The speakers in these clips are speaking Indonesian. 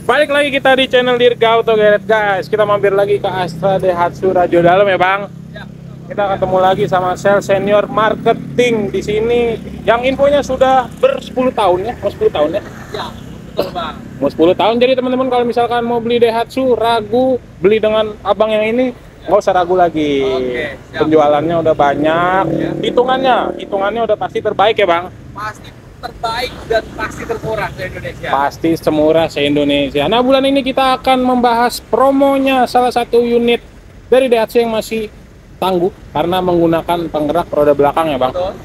Balik lagi kita di channel Dirga Auto Garage guys. Kita mampir lagi ke Astra Daihatsu Radio Dalam ya bang. Ya, Kita ketemu lagi sama sales senior marketing di sini. Yang infonya sudah ber-10 tahun ya, mau 10 tahun ya. ya, betul bang. Mau 10 tahun. Jadi teman-teman kalau misalkan mau beli Daihatsu ragu beli dengan abang yang ini, nggak usah ragu lagi. Oke, siap. Penjualannya udah banyak. Ya. Hitungannya udah pasti terbaik ya bang. Pasti terbaik dan pasti termurah di Indonesia. Pasti semurah se-Indonesia. Nah, bulan ini kita akan membahas promonya salah satu unit dari Daihatsu yang masih tangguh karena menggunakan penggerak roda belakang ya bang. Betul.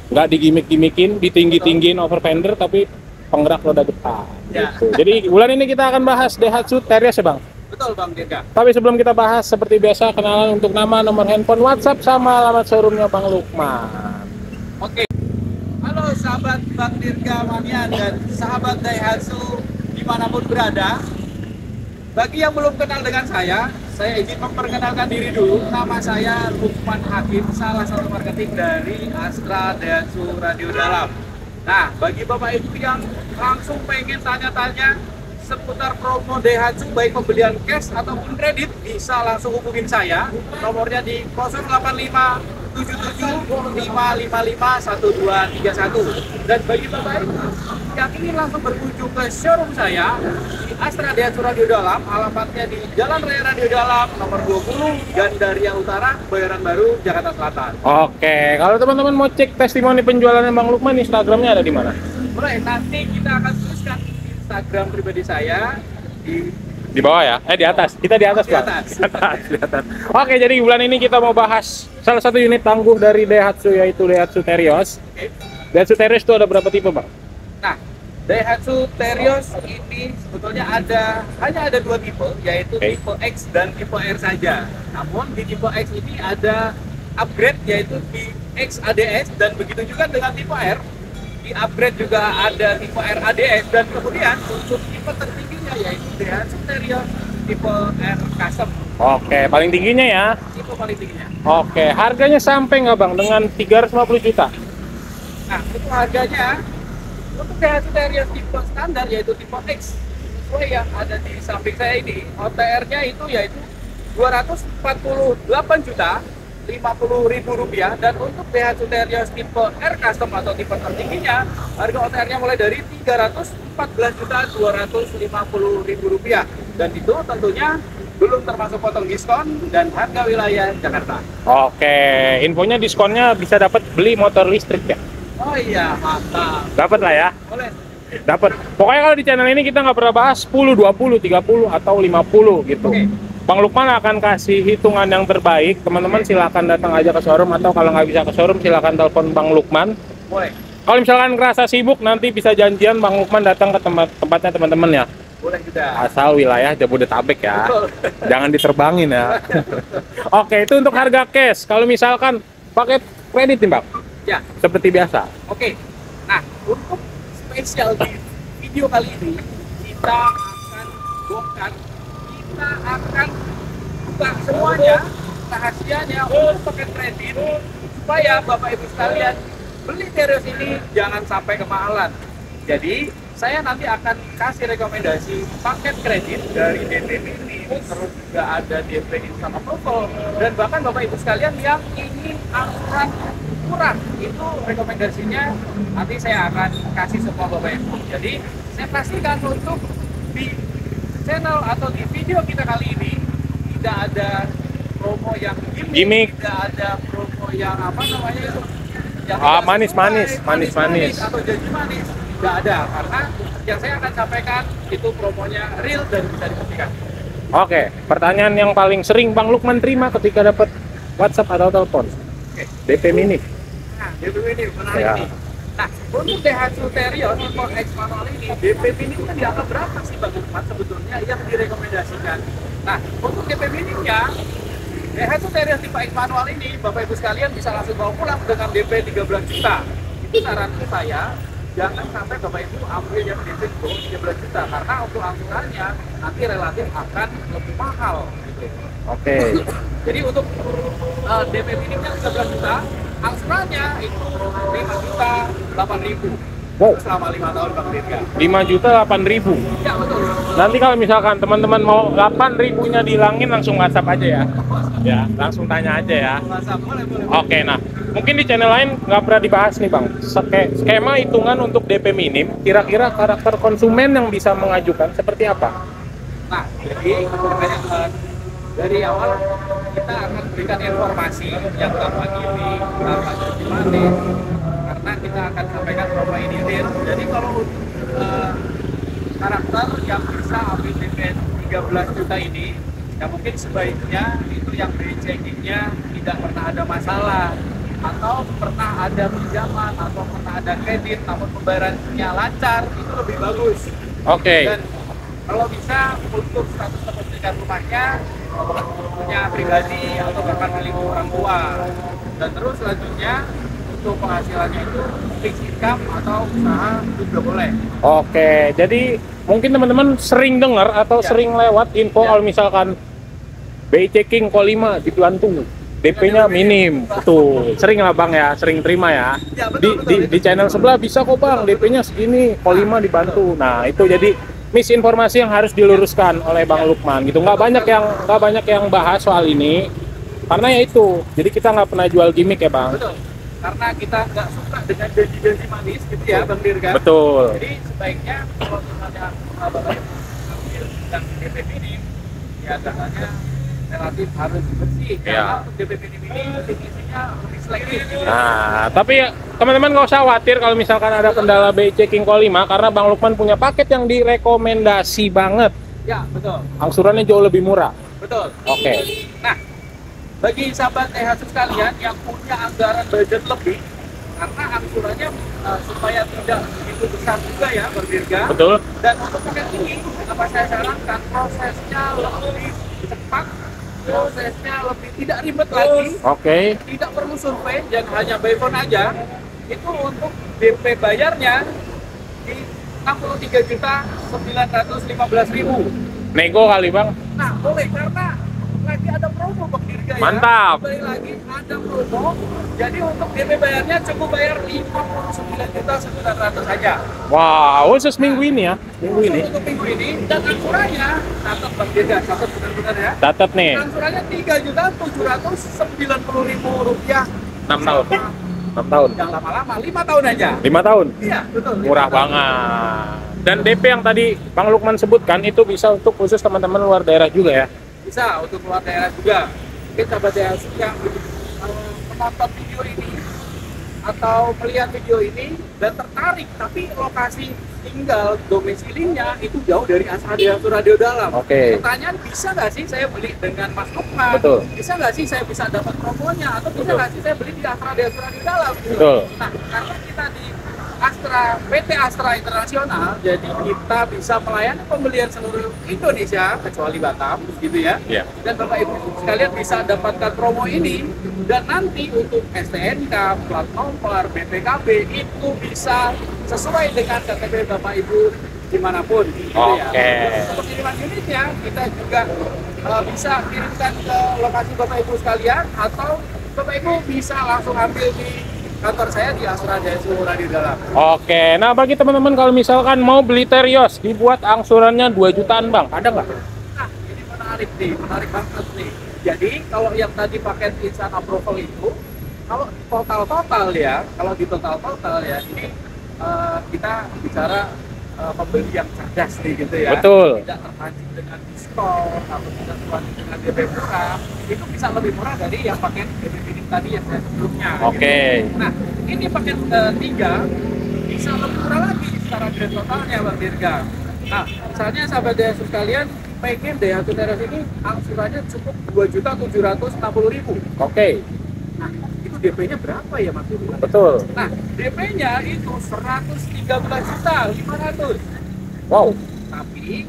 Nggak digimik-gimikin, ditinggi-tinggiin over fender, tapi penggerak roda depan. Ya. Gitu. Jadi bulan ini kita akan bahas Daihatsu Terios ya bang. Betul bang Dirga. Tapi sebelum kita bahas, seperti biasa kenalan untuk nama, nomor handphone, WhatsApp, sama alamat showroomnya Bang Lukman. Oke. Halo sahabat Bang Dirga Mania dan sahabat Daihatsu dimanapun berada. Bagi yang belum kenal dengan saya izin memperkenalkan diri dulu. Nama saya Lukman Hakim, salah satu marketing dari Astra Daihatsu Radio Dalam. Nah, bagi Bapak Ibu yang langsung pengen tanya-tanya seputar promo Daihatsu baik pembelian cash ataupun kredit, bisa langsung hubungin saya. Nomornya di 085 77-555-1231. Dan bagi Bapak Ibu yang ingin langsung berkunjung ke showroom saya di Astra Daihatsu Radio Dalam, alamatnya di Jalan Raya Radio Dalam nomor 20, Gandaria Utara, Bayoran Baru, Jakarta Selatan. Oke, kalau teman-teman mau cek testimoni penjualannya Bang Lukman, Instagramnya ada di mana? Boleh, nanti kita akan tuliskan Instagram pribadi saya Di bawah ya? Di atas. Kita di atas, Di Bang. atas. Di atas. Oke, jadi bulan ini kita mau bahas salah satu unit tangguh dari Daihatsu, yaitu Daihatsu Terios. Oke. Daihatsu Terios itu ada berapa tipe, Bang? Nah, Daihatsu Terios ini sebetulnya hanya ada dua tipe, yaitu Oke. tipe X dan tipe R saja. Namun di tipe X ini ada upgrade, yaitu di X ADS, dan begitu juga dengan tipe R. Di upgrade juga ada tipe R ADS, dan kemudian untuk tipe tertingginya yaitu Daihatsu Terios tipe R Custom. Oke, paling tingginya ya. Tipe paling tingginya. Oke, harganya sampai nggak, Bang? Dengan 350 juta? Nah, itu harganya untuk Daihatsu Terios tipe standar yaitu tipe X, sesuai yang ada di samping saya ini, OTR-nya itu yaitu 248 juta 50.000 rupiah. Dan untuk Daihatsu Terios tipe R Custom atau tipe tertingginya, harga OTR-nya mulai dari 314 juta 250.000 rupiah. Dan itu tentunya belum termasuk potong diskon dan harga wilayah Jakarta. Oke, infonya diskonnya bisa dapat beli motor listrik ya? Oh iya, mantap. Dapat lah ya. Boleh. Dapat. Pokoknya kalau di channel ini kita nggak pernah bahas 10, 20, 30, atau 50 gitu. Oke. Bang Lukman akan kasih hitungan yang terbaik. Teman-teman silakan datang aja ke showroom, atau kalau nggak bisa ke showroom silakan telepon Bang Lukman. Boleh. Kalau misalkan ngerasa sibuk, nanti bisa janjian Bang Lukman datang ke tempatnya teman-teman ya. Boleh juga. Asal wilayah Jabodetabek ya. Betul. Jangan diterbangin ya. Oke, itu untuk harga cash. Kalau misalkan pakai kredit nih Bang, Ya. seperti biasa. Oke, nah untuk spesial di video kali ini kita akan bongkar, kita akan buka semuanya rahasianya untuk paket kredit supaya Bapak Ibu sekalian beli Terios ini jangan sampai kemahalan. Jadi saya nanti akan kasih rekomendasi paket kredit dari DP Mini, terus juga ada DP Instant Approval, dan bahkan Bapak Ibu sekalian yang ingin angsuran murah, itu rekomendasinya nanti saya akan kasih semua Bapak Ibu. Jadi saya pastikan untuk di channel atau di video kita kali ini tidak ada promo yang Gimik. tidak ada promo yang apa namanya itu yang Manis-manis, tidak sesuai, manis-manis. atau janji manis, tidak ada, karena yang saya akan sampaikan itu promonya real dan bisa dibuktikan. Oke, pertanyaan yang paling sering Bang Lukman terima ketika dapat WhatsApp atau telepon. Oke. DP Mini. Nah, DP ini menarik Ya. nih. Nah, untuk Daihatsu Terios tipe X manual ini, DP mininya di angka berapa sih Bang Lukman sebetulnya yang direkomendasikan? Nah, untuk DP mininya, Daihatsu Terios tipe X manual ini, Bapak Ibu sekalian bisa langsung bawa pulang dengan DP 13 juta. Itu saran saya, jangan sampai Bapak Ibu ambil yang DP di bawah 13 juta, karena untuk angsurannya nanti relatif akan lebih mahal. Gitu. Oke. Jadi untuk DP minimnya 13 juta, angsurannya itu 5 juta 8.000. Wow. Selama 5 tahun Bang Dirga. 5.008.000. Ya betul. Nanti kalau misalkan teman-teman mau 8.000-nya dihilangin, langsung WhatsApp aja ya. Ya, langsung tanya aja ya. WhatsApp boleh. Oke, nah mungkin di channel lain nggak pernah dibahas nih Bang. Skema hitungan untuk DP minim, kira-kira karakter konsumen yang bisa mengajukan seperti apa? Nah, jadi dari awal kita akan berikan informasi yang gampang ini, gampang gimana, karena kita akan sampaikan promo ini real. Jadi kalau karakter yang bisa ambil DP 13 juta ini, ya mungkin sebaiknya itu yang BI checkingnya tidak pernah ada masalah, atau pernah ada pinjaman atau pernah ada kredit namun pembayarannya lancar, itu lebih bagus. Oke. Dan kalau bisa untuk status kepemilikan rumahnya punya pribadi atau bahkan milik orang tua. Dan terus selanjutnya untuk penghasilannya itu fixed income atau usaha itu juga boleh. Oke, jadi mungkin teman-teman sering dengar atau Ya. sering lewat info kalau misalkan BI checking call 5 dibantu, DP-nya minim. Tuh, sering lah Bang ya, sering terima ya. Ya, betul, Di channel sebelah bisa kok Bang, DP-nya segini, call 5 dibantu. Nah, itu jadi misinformasi yang harus diluruskan oleh Bang Lukman gitu. Nggak banyak yang bahas soal ini. Karena ya itu, jadi kita nggak pernah jual gimmick ya Bang. Betul. Karena kita nggak suka dengan janji-janji manis gitu ya Bang Dirga. Betul. Jadi sebaiknya kalau misalnya Bapak ambil yang DP minim, ya datanya relatif harus bersih. Ya. Karena untuk DP minim ini definisinya lebih selektif. Gitu. Nah, tapi teman-teman nggak usah khawatir kalau misalkan ada kendala BI checking call 5 karena Bang Lukman punya paket yang direkomendasi banget. Ya, betul. Angsurannya jauh lebih murah. Betul. Oke. Nah, bagi sahabat Daihatsu sekalian yang punya anggaran budget lebih, karena angsurannya supaya tidak begitu besar juga ya Bang Dirga. Betul. Dan untuk paket ini, apa saya sarankan prosesnya lebih cepat, prosesnya lebih tidak ribet lagi, Oke. tidak perlu survei dan hanya by phone aja. Itu untuk DP bayarnya di 63.915.000. Nego kali Bang. Nah, boleh karena lagi ada promo Bang Dirga ya. Mantap. Kembali lagi ada promo. Jadi untuk DP bayarnya cukup bayar 59.900 saja. Wow, khusus minggu ini ya. Minggu ini. Untuk minggu ini dan angsurannya catat Bang Dirga, catat benar-benar ya. Catat nih. Angsurannya 3.790.000 rupiah. 6 tahun. 6 tahun. Yang lama-lama 5 tahun aja. 5 tahun. Iya, betul. Murah banget. Dan DP yang tadi Bang Lukman sebutkan itu bisa untuk khusus teman-teman luar daerah juga ya. Bisa untuk luar daerah juga. Mungkin sahabat Daihatsu yang menonton video ini atau melihat video ini dan tertarik, tapi lokasi tinggal domisilinya itu jauh dari Astra Daihatsu Radio Dalam. Oke. Pertanyaan, bisa nggak sih saya beli dengan Mas Lukman? Betul. Bisa nggak sih saya bisa dapat promonya? Atau bisa nggak sih saya beli di Astra Daihatsu Radio Dalam? Betul. Nah, karena kita di Astra, PT Astra Internasional, jadi kita bisa melayani pembelian seluruh Indonesia kecuali Batam, gitu ya. Iya. Dan Bapak Ibu sekalian bisa dapatkan promo ini dan nanti untuk STNK, plat nomor, BPKB itu bisa sesuai dengan KTP Bapak Ibu dimanapun, gitu ya. Oke. Untuk kiriman unitnya kita juga bisa kirimkan ke lokasi Bapak Ibu sekalian atau Bapak Ibu bisa langsung ambil di kantor saya di Astra Daihatsu Radio Dalam. Oke, nah bagi teman-teman kalau misalkan mau beli Terios dibuat angsurannya 2 jutaan Bang, ada nggak? Nah, ini menarik nih, menarik banget nih. Jadi kalau yang tadi paket instant approval itu, kalau total ya, kalau di total ya, ini kita bicara pembeli yang cerdas nih gitu ya. Betul. Tidak terpancing dengan diskon atau tidak terpancing dengan DP murah, itu bisa lebih murah dari yang paket DP minim tadi yang saya sebelumnya. Oke. Gitu. Nah, ini paket 3 bisa lebih murah lagi secara grand totalnya Bang Dirga. Nah, misalnya sahabat Daihatsu sekalian pengen Daihatsu Terios ini angsurannya cukup 2.760.000. Oke. Nah, itu DP-nya berapa ya Mas Dirga? Betul. Nah, DP-nya itu 113.500.000. Wow. Tapi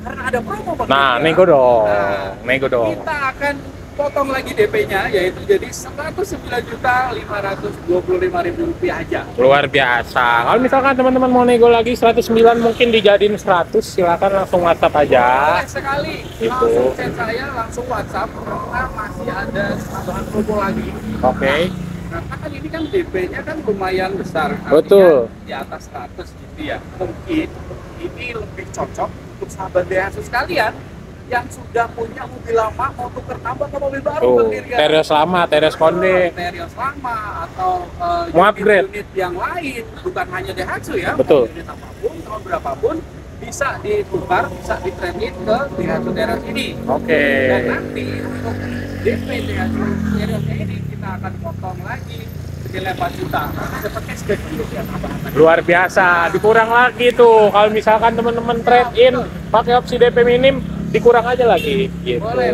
karena ada promo Bang Nah, Dirga, nego dong. nah, Nego dong. kita akan potong lagi DP-nya yaitu jadi 109.525.000 rupiah aja. Luar biasa. Kalau misalkan teman-teman mau nego lagi 109 mungkin dijadiin 100, silakan langsung WhatsApp aja. Boleh sekali, Gitu. langsung chat saya, langsung WhatsApp karena masih ada tambahan promo lagi. Oke. Karena kan ini kan DP-nya kan lumayan besar, artinya Betul. di atas 100 gitu ya. Mungkin ini lebih cocok untuk sahabat Daihatsu sekalian yang sudah punya mobil lama mau tuker tambah ke mobil baru, Tuh, Bang Dirga. Terios lama, Terios Konde. Terios lama atau Mau upgrade. unit yang lain, bukan hanya Daihatsu ya. Betul. Mau unit apapun, tahun berapapun bisa ditukar, bisa di-trade-in ke Daihatsu Terios ini. Oke. Dan nanti untuk DP Daihatsu Teriosnya ini kita akan potong lagi senilai 4 juta. Dapat cashback untuk ya tambahan. Luar biasa, dikurang lagi tuh. Kalau misalkan teman-teman trade in pakai opsi DP minim, dikurang aja lagi. Gitu. Boleh.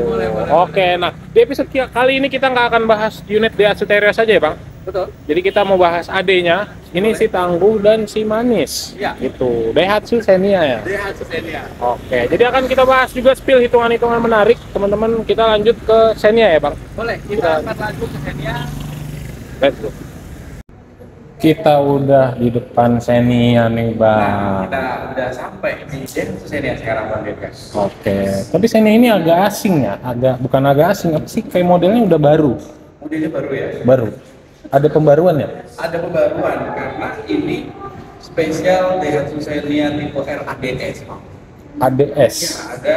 Oke, nah di episode kali ini kita nggak akan bahas unit Daihatsu Terios saja ya, Bang. Betul. Jadi kita mau bahas AD-nya. Ini Boleh. si Tangguh dan si Manis. Ya. Gitu. Daihatsu Xenia ya. Daihatsu Xenia. Oke, jadi akan kita bahas juga spill hitungan-hitungan menarik. Teman-teman, kita lanjut ke Xenia ya, Bang. Boleh, kita akan lanjut ke Xenia. Let's go. Kita udah di depan Xenia nih, Nah, Bang. kita udah sampai di Daihatsu Xenia sekarang, Bang Dirga. Oke, tapi Xenia ini agak asing ya, bukan agak asing, apa sih, kayak modelnya udah baru, Modelnya baru ya? baru. Ada pembaruan ya? Ada pembaruan karena ini spesial Daihatsu Xenia tipe R ADS, Bang. ADS. Ya, ada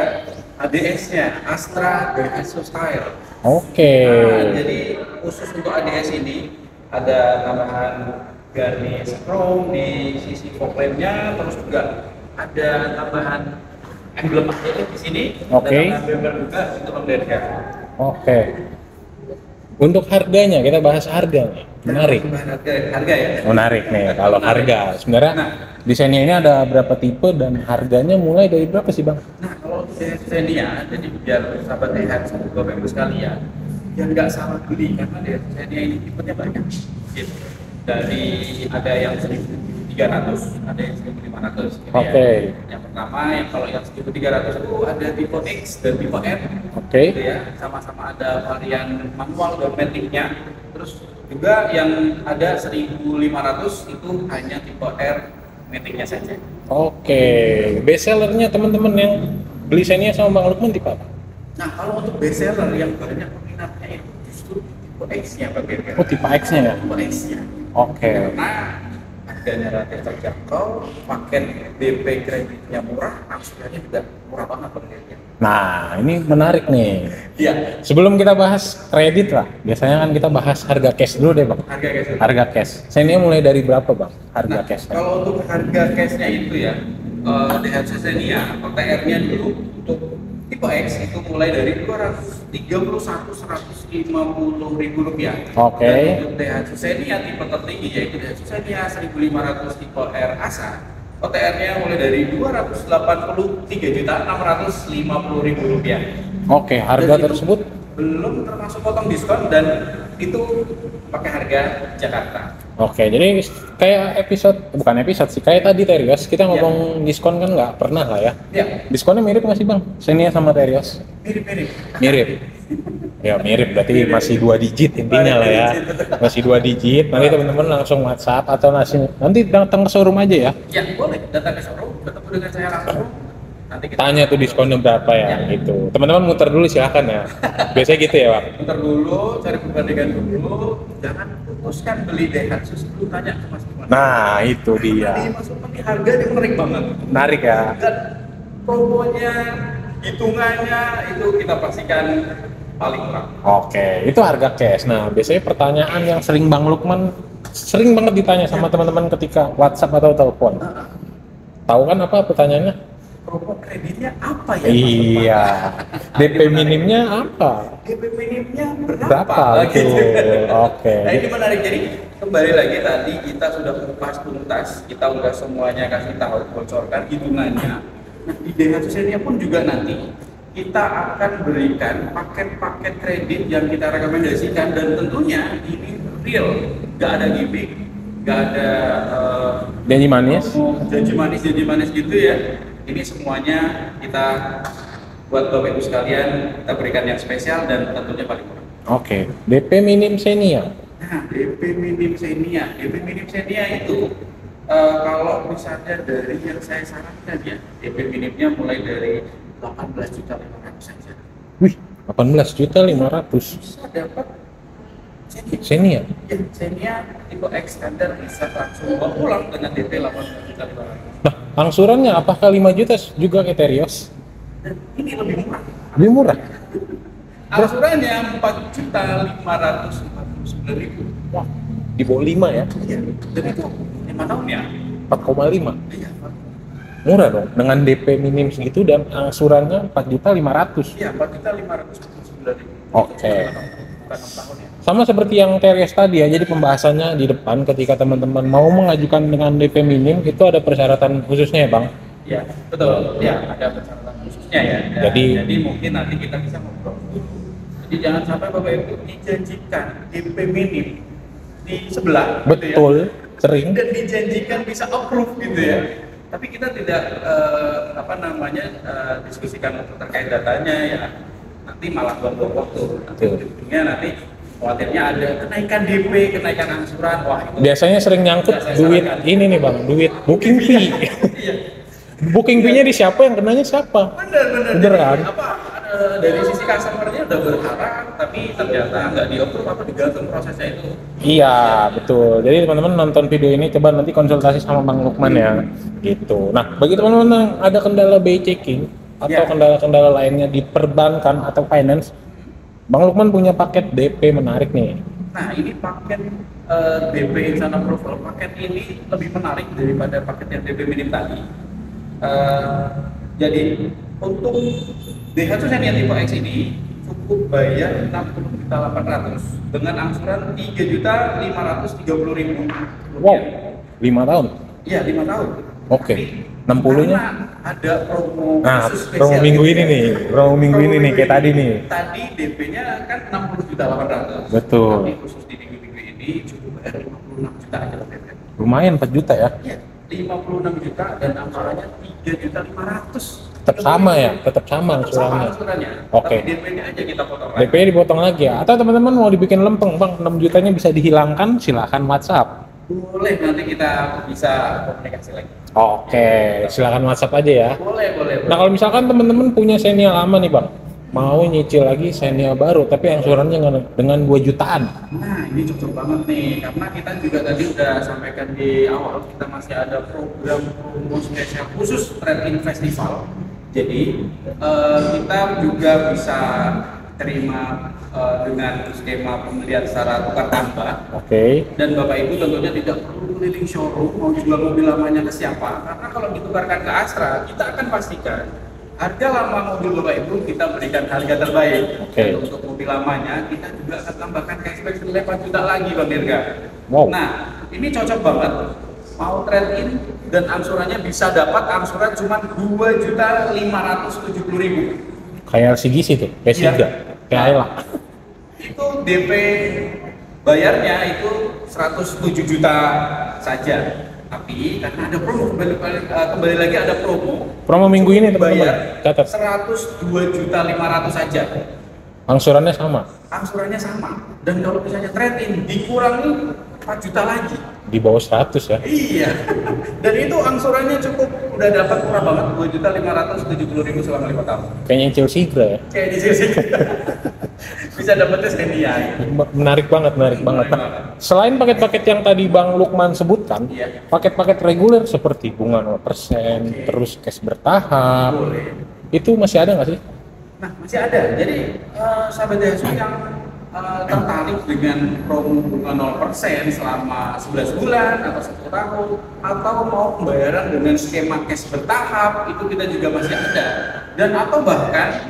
ADS-nya, Astra Daihatsu Style. Oke. Nah, jadi khusus untuk ADS ini ada tambahan garnish chrome di sisi fog lamp-nya, terus juga ada tambahan emblem ADS di sini. Oke. Dan tambahan bumper juga untuk Amerika. Oke. Untuk harganya, kita bahas harganya. Menarik. Harga ya. Menarik nih, kalau harga. Sebenarnya Nah. di Xenia ini ada berapa tipe dan harganya mulai dari berapa sih, Bang? Nah, kalau untuk Daihatsu Xenia, jadi biar sahabat Daihatsu Bapak Ibu sekalian, yang nggak salah beli karena Daihatsu Xenia ini tipenya banyak. Gitu. Dari ada yang 1.300, ada yang 1.500. Gitu Oke. Ya. Yang pertama, yang kalau yang 1.300 itu ada tipe X dan tipe M. Oke. Gitu ya. Sama-sama ada varian manual dan matic-nya. Terus juga yang ada 1.500 itu hanya tipe R matic-nya saja. Oke. Best sellernya teman-teman yang beli Xenia sama Bang Lukman tipe apa? Nah, kalau untuk best seller yang banyak peminatnya itu justru tipe X-nya, Pak Birga. Oh, tipe X-nya ya? Tipe X-nya. Oke. Karena harganya relatif terjangkau, paket DP kreditnya murah, angsurannya juga murah banget, Pak Birga. Nah, ini menarik nih. Iya, Sebelum kita bahas kredit lah, biasanya kan kita bahas harga cash dulu deh, Bang. harga cash. Harga cash. Xenia mulai dari berapa, Bang? Harga Nah, cash. kalau untuk harga cashnya itu ya, Daihatsu Xenia, OTR-nya dulu untuk tipe X itu mulai dari 231.150 ribu rupiah. Oke. Dan untuk Daihatsu Xenia tipe tertinggi yaitu Daihatsu Xenia 1.500 tipe R Asa, OTR-nya mulai dari 283.650 ribu rupiah. Oke, harga Dan itu tersebut belum termasuk potong diskon dan itu pakai harga Jakarta. oke, jadi kayak bukan episode sih, kayak tadi Terios, kita ngomong diskon kan nggak pernah lah ya. Ya, Diskonnya mirip nggak sih, Bang? Xenia sama Terios? mirip-mirip. Mirip. Ya mirip, berarti masih 2 digit intinya lah ya. Masih 2 digit, nanti teman-teman langsung WhatsApp atau nanti datang ke showroom aja ya. Ya, boleh datang ke showroom, ketemu dengan saya langsung. Nanti kita Tanya tuh diskonnya berapa ya, gitu. Teman-teman muter dulu silakan ya. Biasanya gitu ya, Bang. muter dulu, cari perbandingan dulu. Jangan putuskan beli Daihatsu sebelum tanya ke Mas Iwan. Nah, itu dia. Nanti masukkan di harga dia menarik banget. Menarik ya. Dan promonya, hitungannya itu kita pastikan paling murah. Oke, itu harga cash. Nah, biasanya pertanyaan yang sering Bang Lukman sering banget ditanya sama teman-teman ketika WhatsApp atau telepon. Tahu kan apa pertanyaannya? Promo kreditnya apa ya? Iya. DP minimnya apa? DP minimnya Berapa? Gitu. Betul. Oke. Nah, ini menarik. Jadi kembali lagi tadi kita sudah kupas tuntas, kita udah semuanya kasih tahu, bocorkan hitungannya. Nah, di Daihatsu Xenia pun juga nanti kita akan berikan paket-paket kredit yang kita rekomendasikan dan tentunya ini real, nggak ada gimmick, nggak ada Janji manis. janji manis gitu ya. Ini semuanya kita buat Bapak Ibu sekalian, kita berikan yang spesial dan tentunya paling murah. Oke. DP minim Xenia. Nah, DP minim Xenia itu kalau misalnya dari yang saya sarankan ya, DP minimnya mulai dari 18.500.000 saja. Wih, 18.500.000. Bisa dapat Xenia. Ya, Xenia tipe extender bisa langsung bawa pulang dengan DP 8.500.000. Nah, angsurannya apakah 5 juta juga kayak Terios? Dan ini lebih murah. Lebih murah. Angsurannya 4.549.000. Wah, di bawah 5 ya? Iya, dan itu 5 tahun ya? 4,5. Iya, Murah dong, dengan DP minim segitu dan angsurannya 4.500.000. iya 4.549.000. Oke. Bukan 6 tahun ya? Sama seperti yang Terios tadi ya, jadi pembahasannya di depan ketika teman-teman mau mengajukan dengan DP minim itu ada persyaratan khususnya ya Bang? Iya, betul. Ya, ada persyaratan khususnya ya. Jadi mungkin nanti kita bisa ngobrol dulu. Jadi jangan sampai Bapak Ibu dijanjikan DP minim di sebelah. Betul, gitu ya. sering. Dan dijanjikan bisa approve gitu ya. Tapi kita tidak diskusikan terkait datanya ya. Nanti malah buang waktu. Ujungnya nanti khawatirnya ada kenaikan DP, kenaikan angsuran. Wah, itu Biasanya sering nyangkut duit ini nih Bang, duit booking fee. iya. Booking fee-nya di siapa, yang kenanya siapa? Bener Bener kan? Dari sisi customer-nya udah berharap tapi ternyata nggak di-approve apa digantung prosesnya itu. Iya, betul. Jadi teman-teman nonton video ini coba nanti konsultasi sama Bang Lukman ya. Gitu. Nah, bagi teman-teman yang ada kendala BI checking atau Ya. kendala-kendala lainnya di perbankan atau finance, Bang Lukman punya paket DP menarik nih. Nah, ini paket DP Instant Approval, paket ini lebih menarik daripada paket yang DP minim tadi. Jadi untuk Daihatsu Xenia tipe X ini cukup bayar 60.800.000 dengan angsuran 3.530.000. Wow, 5 tahun. Iya, 5 tahun. Oke. Tapi 60-nya? karena ada promo Nah, khusus promo spesial minggu gitu ini ya. nih, promo minggu ini nih kayak tadi nih. Tadi DP-nya kan 60.800.000. Betul. Tapi khusus di minggu ini cukup bayar 56 juta aja lah DP. Lumayan 4 juta ya. Iya, 56 juta dan angsurannya 3.500.000. Tetap sama ya, tetap sama Tetap sama angsurannya. angsurannya. Oke. Tapi DP-nya aja kita potong lagi. DP-nya dipotong lagi ya. Atau teman-teman mau dibikin lempeng, Bang, 6 jutanya bisa dihilangkan, silakan WhatsApp. Boleh, nanti kita bisa komunikasi lagi. Oke, silakan WhatsApp aja ya. Boleh. Nah, kalau misalkan teman-teman punya Xenia lama nih, Bang, mau nyicil lagi Xenia baru tapi angsurannya dengan 2 jutaan. Nah, ini cocok banget nih, karena kita juga tadi udah sampaikan di awal, kita masih ada program promo spesial khusus Trade-in Festival. Jadi, kita juga bisa terima dengan skema pembelian secara tukar tambah. Oke. Dan Bapak Ibu tentunya tidak perlu keliling showroom mau jual mobil lamanya ke siapa, karena kalau ditukarkan ke Astra, kita akan pastikan harga lama mobil Bapak Ibu kita berikan harga terbaik. Oke. Dan untuk mobil lamanya kita juga akan tambahkan cashback senilai 4 juta lagi Bang Dirga. Wow. Nah, ini cocok banget. Mau trade-in dan angsurannya bisa dapat angsuran cuma 2.570.000. Kayak LCGC tuh, P3, Iya. kayak Ayla. Itu DP bayarnya itu 107 juta saja. Tapi karena ada promo, kembali lagi ada promo. Promo minggu ini teman-teman, Bayar catat. 102.500.000 saja. Angsurannya sama, Angsurannya sama. Dan kalau misalnya trade-in dikurangi 4 juta lagi. di bawah 100 ya. Iya. Dan itu angsurannya cukup udah dapat murah banget, 2.570.000 selama 5 tahun. Kayaknya Nyicil Sigra ya. Kayak di sini. Bisa dapetnya Xenia. Menarik banget. Nah, selain paket-paket yang tadi Bang Lukman sebutkan, Iya. paket-paket reguler seperti bunga 0%, terus cash bertahap, Boleh. itu masih ada nggak sih? Nah, masih ada. Jadi, sahabat Daihatsu yang tertarik dengan promo bunga 0% selama 11 bulan atau 1 tahun, atau mau pembayaran dengan skema cash bertahap, itu kita juga masih ada. Dan atau bahkan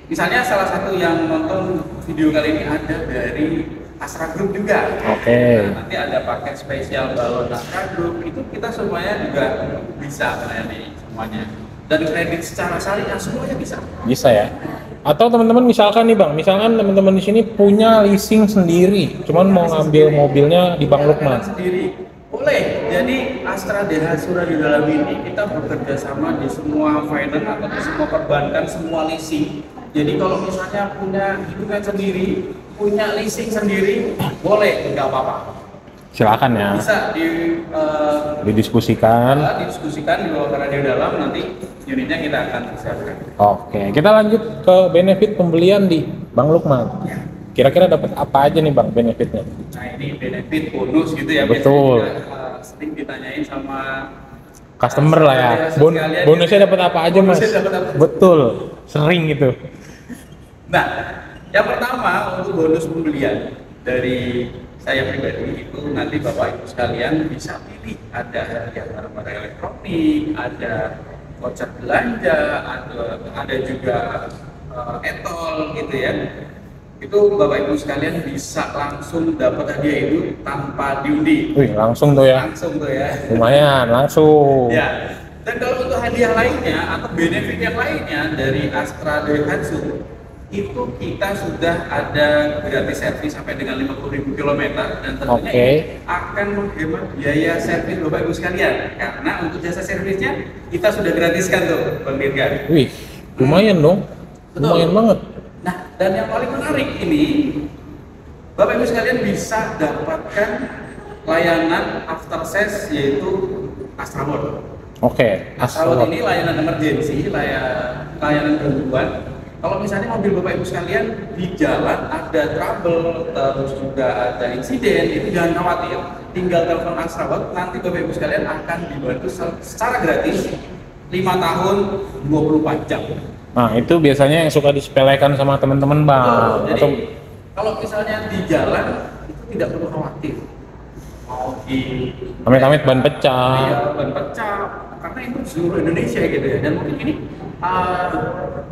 misalnya salah satu yang nonton video kali ini ada dari Astra Group juga. Oke. Nah, nanti ada paket spesial balon Astra Group, itu kita semuanya juga bisa melayani semuanya. Dan kredit secara syariah semuanya bisa. Bisa ya. Atau teman-teman misalkan nih Bang, misalkan teman-teman di sini punya leasing sendiri, cuman mau ngambil mobilnya di Bang Lukman. Sendiri boleh. Jadi Astra Daihatsu di dalam ini kita bekerja sama di semua finance atau di semua perbankan, semua leasing. Jadi kalau misalnya punya hitungan sendiri, punya leasing sendiri, boleh, nggak apa-apa. Silakan ya. Bisa Didiskusikan. didiskusikan di bawah radio dalam, nanti unitnya kita akan siapkan. Oke, kita lanjut ke benefit pembelian di Bang Lukman. Ya. Kira-kira dapat apa aja nih Bang benefitnya? Nah ini benefit bonus gitu ya. Betul. Biasanya juga, sering ditanyain sama Customer lah ya. sekalian Bonusnya gitu. dapat apa aja Mas? Bonusnya dapat apa? Betul. Sering gitu. Nah, yang pertama untuk bonus pembelian dari saya pribadi itu nanti Bapak Ibu sekalian bisa pilih ada hadiah barang-barang elektronik, ada voucher belanja, ada juga etol gitu ya. Itu Bapak Ibu sekalian bisa langsung dapat hadiah itu tanpa diundi. Wih, langsung tuh ya. Langsung tuh ya. Lumayan, langsung. Ya. Dan kalau untuk hadiah lainnya atau benefit yang lainnya dari Astra Daihatsu itu kita sudah ada gratis servis sampai dengan 50.000 km dan tentunya ini akan menghemat biaya servis Bapak Ibu sekalian karena untuk jasa servisnya kita sudah gratiskan tuh Bang Dirga. Wih, lumayan dong. Betul. Lumayan banget. Nah, dan yang paling menarik ini Bapak Ibu sekalian bisa dapatkan layanan after sales yaitu Astra Mode. Oke, Astra Mode ini layanan emergency, layanan gangguan. Kalau misalnya mobil Bapak Ibu sekalian di jalan ada trouble, terus juga ada insiden, itu jangan khawatir. Tinggal telepon Astra Mode, nanti Bapak Ibu sekalian akan dibantu secara gratis 5 tahun 24 jam. Nah, itu biasanya yang suka disepelekan sama teman-teman Bang. Jadi, Atau kalau misalnya di jalan itu tidak perlu khawatir. Mau di amit-amit ban pecah. Iya, ban pecah. Karena itu seluruh Indonesia gitu ya. Dan mungkin ini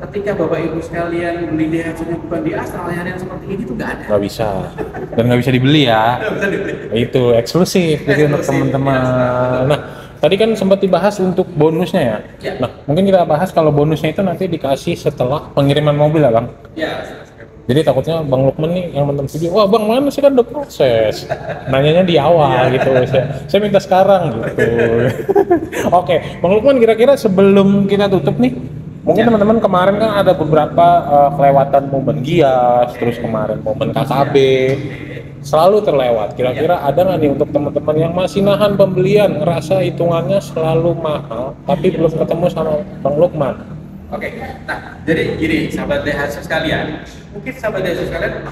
ketika Bapak Ibu sekalian beli Daihatsu-nya bukan di Astra, layanan seperti ini tuh nggak ada. Nggak bisa. Dan nggak bisa dibeli ya. Nggak bisa dibeli. Itu eksklusif jadi untuk teman-teman. Nah, tadi kan sempat dibahas untuk bonusnya ya. Ya. Nah, mungkin kita bahas kalau bonusnya itu nanti dikasih setelah pengiriman mobil ya Bang. Ya. Jadi takutnya Bang Lukman nih yang nonton video, wah Bang mana sih kan udah proses. Nanyanya di awal gitu. Saya minta sekarang gitu. Oke, Bang Lukman kira-kira sebelum kita tutup nih, mungkin teman-teman kemarin kan ada beberapa kelewatan momen Gias, terus kemarin momen KKB. Selalu terlewat. Kira-kira ada nggak nih untuk teman-teman yang masih nahan pembelian, ngerasa hitungannya selalu mahal, tapi belum ketemu sama Bang Lukman? Oke, nah jadi gini sahabat Daihatsu sekalian, mungkin sahabat Daihatsu sekalian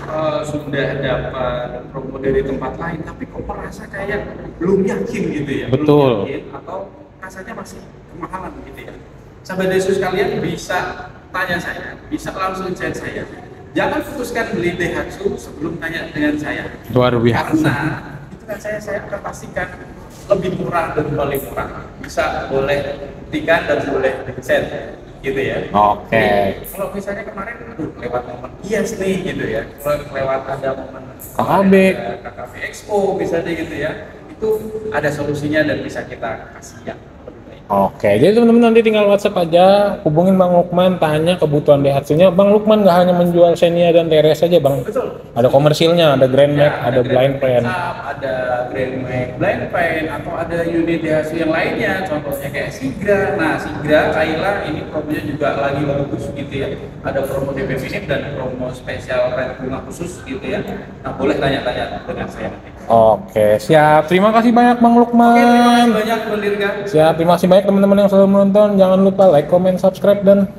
sudah dapat promo dari tempat lain, tapi kok merasa kayak belum yakin gitu ya? Betul. Belum yakin atau rasanya masih kemahalan gitu ya? Sahabat Daihatsu sekalian bisa tanya saya, bisa langsung chat saya. Jangan putuskan beli Daihatsu sebelum tanya dengan saya. Luar biasa. Karena itu kan saya akan pastikan lebih murah dan paling murah. Bisa boleh buktikan dan boleh chat. Gitu ya. Oke. Jadi, kalau misalnya kemarin lewat momen Gias nih gitu ya, lewat ada momen KKB Expo misalnya gitu ya, itu ada solusinya dan bisa kita kasih yang lebih baik. Oke, jadi teman-teman nanti tinggal WhatsApp aja, hubungin Bang Lukman, tanya kebutuhan Daihatsu-nya. Bang Lukman nggak hanya menjual Xenia dan TRS aja Bang. Betul. Ada komersilnya, ada Grand Max, ada Blind Pan. Ada Grand Max, Blind Pan, atau ada unit Daihatsu yang lainnya, contohnya kayak Sigra. Nah, Sigra, Kaila ini promonya juga lagi bagus gitu ya. Ada promo DP Minute dan promo spesial rent bunga khusus gitu ya. Nah, boleh tanya-tanya dengan saya nanti. Oke, siap. Terima kasih banyak Bang Oke, terima kasih Lukman. banyak Bang Dirga. Siap, terima kasih banyak teman-teman yang selalu menonton. Jangan lupa like, comment, subscribe, dan